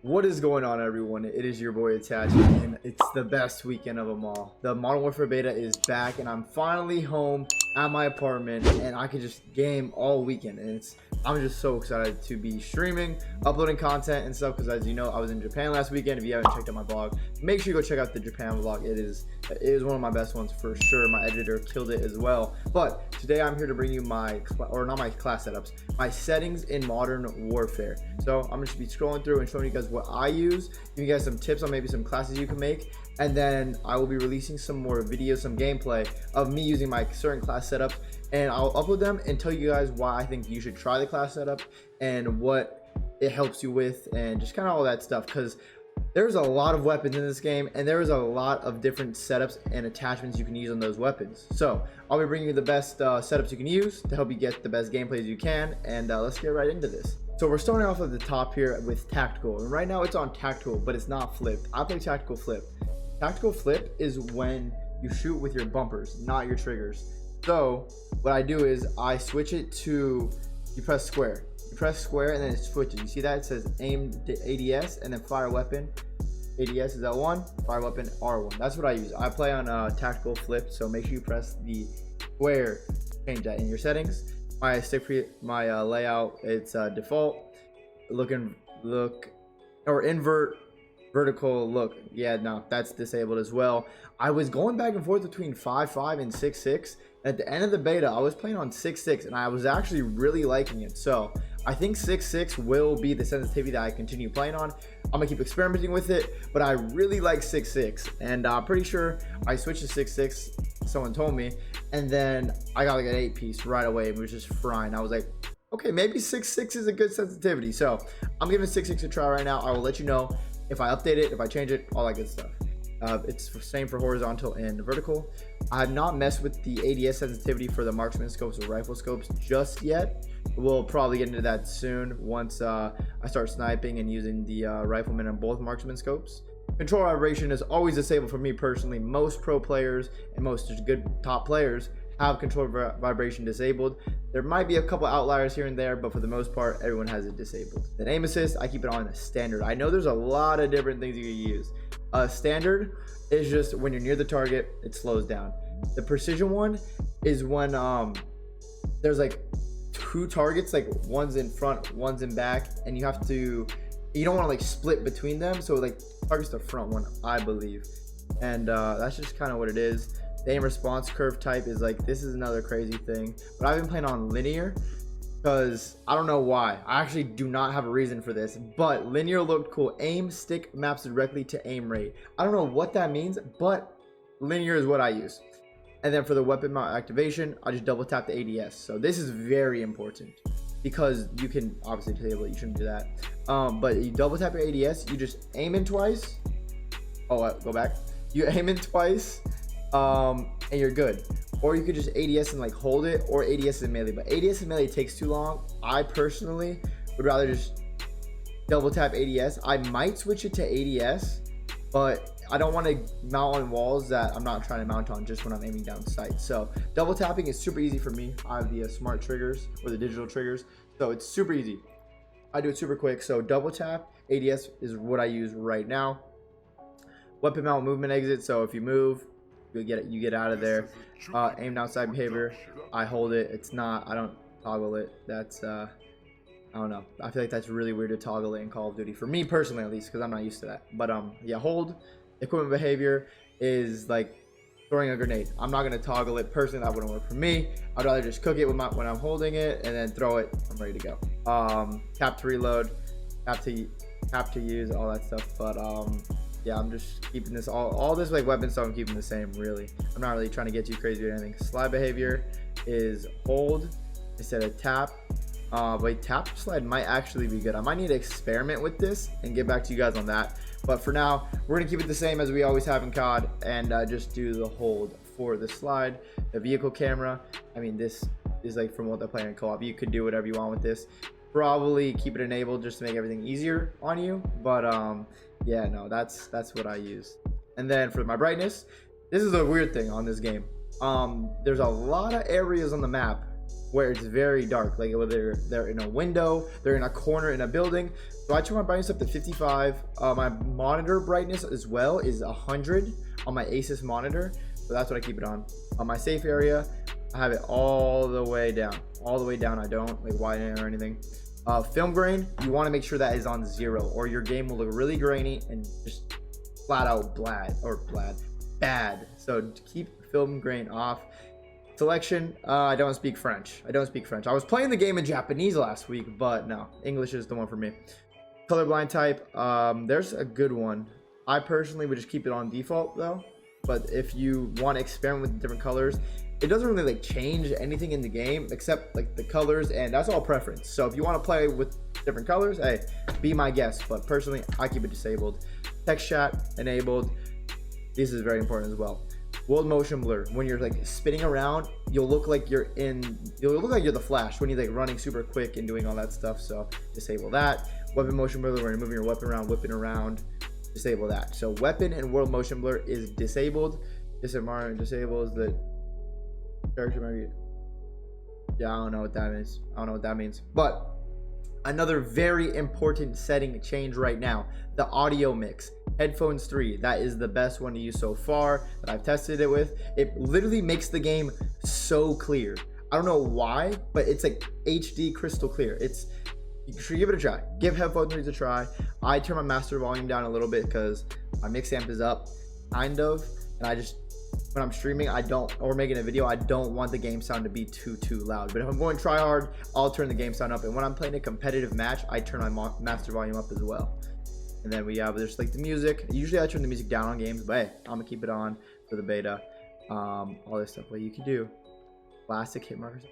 What is going on, everyone? It is your boy Attach, and it's the best weekend of them all. The Modern Warfare beta is back, and I'm finally home at my apartment, and I can just game all weekend. And I'm just so excited to be streaming, uploading content and stuff, because as you know, I was in Japan last weekend. If you haven't checked out my vlog, make sure you go check out the Japan vlog. It is one of my best ones for sure. My editor killed it as well. But today I'm here to bring you my class setups, my settings in Modern Warfare. So I'm going to be scrolling through and showing you guys what I use, giving you guys some tips on maybe some classes you can make, and then I will be releasing some more videos, some gameplay of me using my certain class setups, and I'll upload them and tell you guys why I think you should try the class setup and what it helps you with, and just kind of all that stuff, because there's a lot of weapons in this game, and there is a lot of different setups and attachments you can use on those weapons. So I'll be bringing you the best setups you can use to help you get the best gameplays you can, and let's get right into this. So we're starting off at the top here with tactical, and right now it's on tactical, but it's not flipped. I play tactical flip. Tactical flip is when you shoot with your bumpers, not your triggers. So what I do is I switch it to, you press square and then it switches. You see that? It says aim ADS and then fire weapon. ADS is L1, fire weapon R1. That's what I use. I play on tactical flip, so make sure you press the square, change that in your settings. My layout, it's default, invert vertical look. Yeah, no, that's disabled as well. I was going back and forth between 5.5 and 6.6. At the end of the beta, I was playing on 6.6, and I was actually really liking it. So I think 6.6 will be the sensitivity that I continue playing on. I'm gonna keep experimenting with it, but I really like 6.6, and I'm pretty sure I switched to 6.6. Someone told me, and then I got like an 8-piece right away, which is fine. I was like, okay, maybe 6.6 is a good sensitivity. So I'm giving 6.6 a try right now. I will let you know if I update it, if I change it, all that good stuff. It's the same for horizontal and vertical. I have not messed with the ADS sensitivity for the marksman scopes or rifle scopes just yet. We'll probably get into that soon once I start sniping and using the rifleman and both marksman scopes. Control vibration is always disabled for me personally. Most pro players and most good top players have control vibration disabled. There might be a couple outliers here and there, but for the most part, everyone has it disabled. Then aim assist, I keep it on a standard. I know there's a lot of different things you can use. Standard is just when you're near the target, it slows down. The precision one is when there's like two targets, like one's in front, one's in back, and you don't want to like split between them, so like targets the front one, I believe. And that's just kind of what it is. The aim response curve type is like, this is another crazy thing, but I've been playing on linear because I don't know why. I actually do not have a reason for this, but linear looked cool. Aim stick maps directly to aim rate. I don't know what that means, but linear is what I use. And then for the weapon mount activation, I just double tap the ADS. So this is very important because you can obviously disable it. You shouldn't do that. But you double tap your ADS, you just aim in twice. Oh, go back. You aim in twice, and you're good. Or you could just ADS and like hold it, or ADS in melee. But ADS in melee takes too long. I personally would rather just double tap ADS. I might switch it to ADS, but I don't want to mount on walls that I'm not trying to mount on just when I'm aiming down sight. So double tapping is super easy for me. I have the smart triggers or the digital triggers, so it's super easy. I do it super quick. So double tap ADS is what I use right now. Weapon mount movement exit. So if you move, you get out of there. Aim down sight behavior, I hold it. I don't toggle it. That's I don't know, I feel like that's really weird to toggle it in Call of Duty, for me personally at least, because I'm not used to that. But yeah, hold. Equipment behavior is like throwing a grenade. I'm not going to toggle it personally. That wouldn't work for me. I'd rather just cook it when I'm holding it and then throw it. I'm ready to go. Tap to reload, tap to use, all that stuff. But yeah, I'm just keeping this all this like weapon stuff. I'm keeping the same, really. I'm not really trying to get too crazy or anything. Slide behavior is hold instead of tap. But tap slide might actually be good. I might need to experiment with this and get back to you guys on that. But for now, we're gonna keep it the same as we always have in COD, and just do the hold for the slide. The vehicle camera, I mean, this is like from multiplayer and co-op. You could do whatever you want with this. Probably keep it enabled just to make everything easier on you. But yeah, no, that's what I use. And then for my brightness, this is a weird thing on this game. There's a lot of areas on the map where it's very dark, like whether they're in a window, they're in a corner in a building. So I turn my brightness up to 55. My monitor brightness as well is 100 on my Asus monitor, so that's what I keep it on. On my safe area, I have it all the way down. I don't like widen it or anything. Film grain, you want to make sure that is on 0, or your game will look really grainy and just flat out bad. So keep film grain off. Selection, I don't speak French. I was playing the game in Japanese last week, but no, English is the one for me. Colorblind type, there's a good one. I personally would just keep it on default though, but if you want to experiment with different colors, it doesn't really like change anything in the game except like the colors, and that's all preference. So if you want to play with different colors, hey, be my guest, but personally I keep it disabled. Text chat enabled. This is very important as well. World motion blur, when you're like spinning around, you'll look like you're the Flash when you're like running super quick and doing all that stuff, so disable that. Weapon motion blur, when you're moving your weapon around, whipping around, disable that. So weapon and world motion blur is disabled. Disables the character maybe. Yeah, I don't know what that means. But another very important setting change right now, the audio mix. Headphones 3, that is the best one to use so far that I've tested it with. It literally makes the game so clear. I don't know why, but it's like HD crystal clear. You should give it a try. Give Headphones 3 a try. I turn my master volume down a little bit because my mix amp is up, kind of, and I just, when I'm streaming, or making a video, I don't want the game sound to be too loud. But if I'm going try hard, I'll turn the game sound up, and when I'm playing a competitive match, I turn my master volume up as well. And then we have just like the music. Usually I turn the music down on games, but hey, I'm gonna keep it on for the beta. All this stuff, what you can do. Classic hit markers.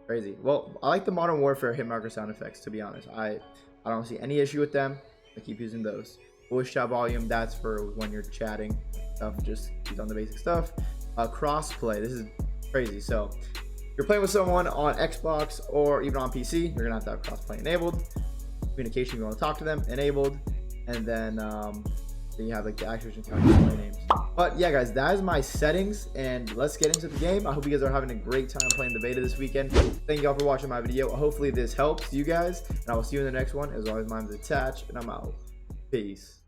Crazy. Well, I like the Modern Warfare hit marker sound effects, to be honest. I don't see any issue with them. I keep using those. Voice chat volume, that's for when you're chatting stuff, just use on the basic stuff. Crossplay, this is crazy. So if you're playing with someone on Xbox or even on PC, you're gonna have to have crossplay enabled. Communication, you want to talk to them, enabled. And then you have like the actors and character names. But yeah guys, that is my settings, and let's get into the game. I hope you guys are having a great time playing the beta this weekend. Thank you all for watching my video. Hopefully this helps you guys, and I will see you in the next one. As always, mine's attached, and I'm out. Peace.